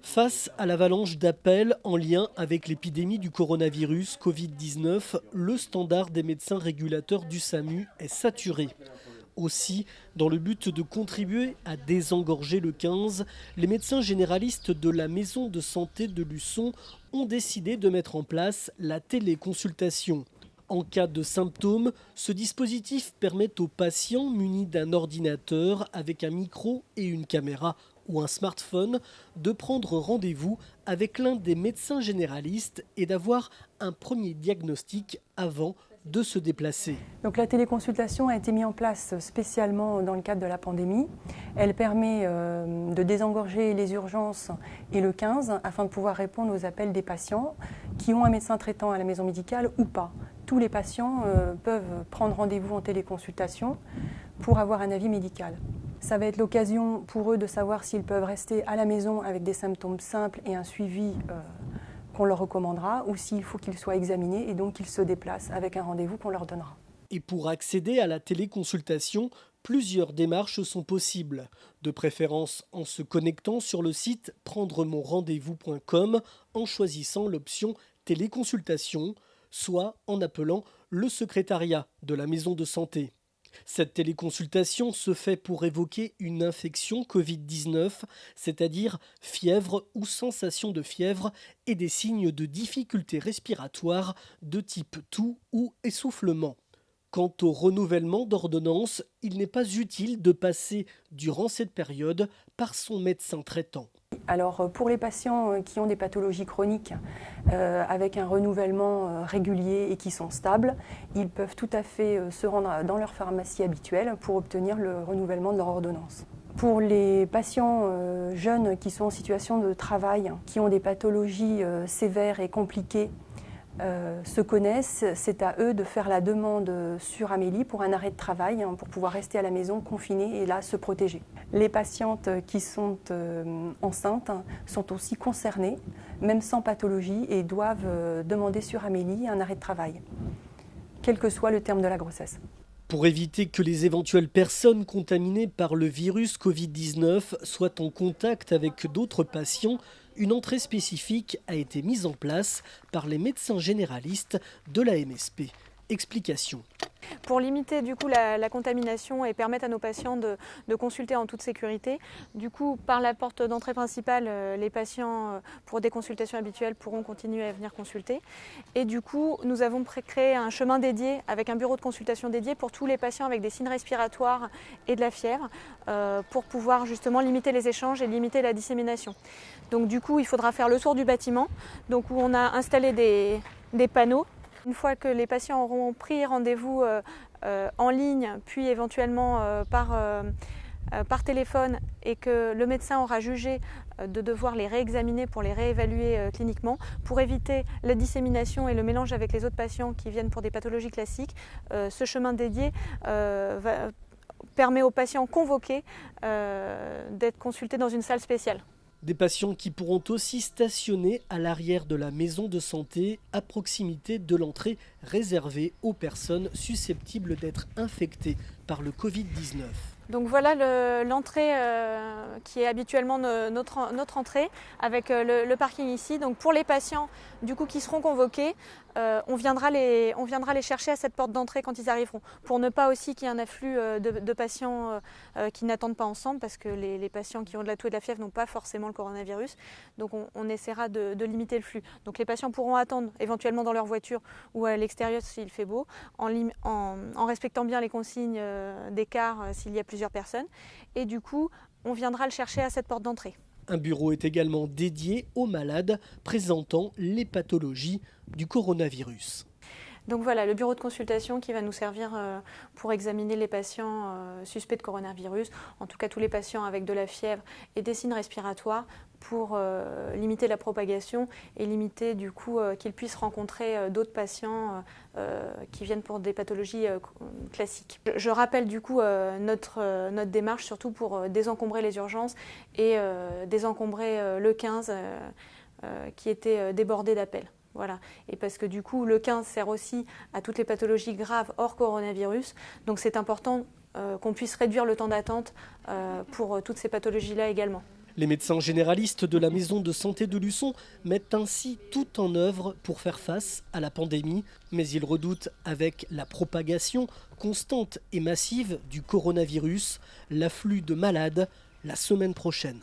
Face à l'avalanche d'appels en lien avec l'épidémie du coronavirus Covid-19, le standard des médecins régulateurs du SAMU est saturé. Aussi, dans le but de contribuer à désengorger le 15, les médecins généralistes de la maison de santé de Luçon ont décidé de mettre en place la téléconsultation. En cas de symptômes, ce dispositif permet aux patients munis d'un ordinateur avec un micro et une caméra ou un smartphone de prendre rendez-vous avec l'un des médecins généralistes et d'avoir un premier diagnostic avant de se déplacer. Donc la téléconsultation a été mise en place spécialement dans le cadre de la pandémie. Elle permet de désengorger les urgences et le 15 afin de pouvoir répondre aux appels des patients qui ont un médecin traitant à la maison médicale ou pas. Tous les patients peuvent prendre rendez-vous en téléconsultation pour avoir un avis médical. Ça va être l'occasion pour eux de savoir s'ils peuvent rester à la maison avec des symptômes simples et un suivi qu'on leur recommandera, ou s'il faut qu'ils soient examinés et donc qu'ils se déplacent avec un rendez-vous qu'on leur donnera. Et pour accéder à la téléconsultation, plusieurs démarches sont possibles, de préférence en se connectant sur le site prendremonrendez-vous.com en choisissant l'option téléconsultation, soit en appelant le secrétariat de la maison de santé. Cette téléconsultation se fait pour évoquer une infection Covid-19, c'est-à-dire fièvre ou sensation de fièvre et des signes de difficulté respiratoire de type toux ou essoufflement. Quant au renouvellement d'ordonnance, il n'est pas utile de passer durant cette période par son médecin traitant. Alors pour les patients qui ont des pathologies chroniques avec un renouvellement régulier et qui sont stables, ils peuvent tout à fait se rendre dans leur pharmacie habituelle pour obtenir le renouvellement de leur ordonnance. Pour les patients jeunes qui sont en situation de travail, qui ont des pathologies sévères et compliquées, se connaissent, c'est à eux de faire la demande sur Amélie pour un arrêt de travail, pour pouvoir rester à la maison confinés et là se protéger. Les patientes qui sont enceintes sont aussi concernées, même sans pathologie, et doivent demander sur Amélie un arrêt de travail, quel que soit le terme de la grossesse. Pour éviter que les éventuelles personnes contaminées par le virus Covid-19 soient en contact avec d'autres patients, une entrée spécifique a été mise en place par les médecins généralistes de la MSP. Explication. Pour limiter du coup la contamination et permettre à nos patients de consulter en toute sécurité, du coup par la porte d'entrée principale, les patients pour des consultations habituelles pourront continuer à venir consulter. Et du coup nous avons créé un chemin dédié avec un bureau de consultation dédié pour tous les patients avec des signes respiratoires et de la fièvre pour pouvoir justement limiter les échanges et limiter la dissémination. Donc du coup il faudra faire le tour du bâtiment, donc où on a installé des panneaux. Une fois que les patients auront pris rendez-vous en ligne, puis éventuellement par téléphone, et que le médecin aura jugé de devoir les réexaminer pour les réévaluer cliniquement, pour éviter la dissémination et le mélange avec les autres patients qui viennent pour des pathologies classiques, ce chemin dédié permet aux patients convoqués d'être consultés dans une salle spéciale. Des patients qui pourront aussi stationner à l'arrière de la maison de santé, à proximité de l'entrée réservée aux personnes susceptibles d'être infectées par le Covid-19. Donc voilà l'entrée qui est habituellement notre entrée avec le parking ici. Donc pour les patients du coup qui seront convoqués, on viendra les chercher à cette porte d'entrée quand ils arriveront, pour ne pas aussi qu'il y ait un afflux de patients qui n'attendent pas ensemble, parce que les patients qui ont de la toux et de la fièvre n'ont pas forcément le coronavirus. Donc on essaiera de limiter le flux. Donc les patients pourront attendre éventuellement dans leur voiture ou à l'extérieur s'il fait beau, en respectant bien les consignes d'écart s'il y a plusieurs personnes. Et du coup, on viendra le chercher à cette porte d'entrée. Un bureau est également dédié aux malades présentant les pathologies du coronavirus. Donc voilà, le bureau de consultation qui va nous servir pour examiner les patients suspects de coronavirus, en tout cas tous les patients avec de la fièvre et des signes respiratoires, pour limiter la propagation et limiter du coup qu'ils puissent rencontrer d'autres patients qui viennent pour des pathologies classiques. Je rappelle du coup notre démarche surtout pour désencombrer les urgences et désencombrer le 15 qui était débordé d'appels. Voilà. Et parce que du coup, le 15 sert aussi à toutes les pathologies graves hors coronavirus. Donc c'est important qu'on puisse réduire le temps d'attente pour toutes ces pathologies-là également. Les médecins généralistes de la maison de santé de Luçon mettent ainsi tout en œuvre pour faire face à la pandémie. Mais ils redoutent, avec la propagation constante et massive du coronavirus, l'afflux de malades la semaine prochaine.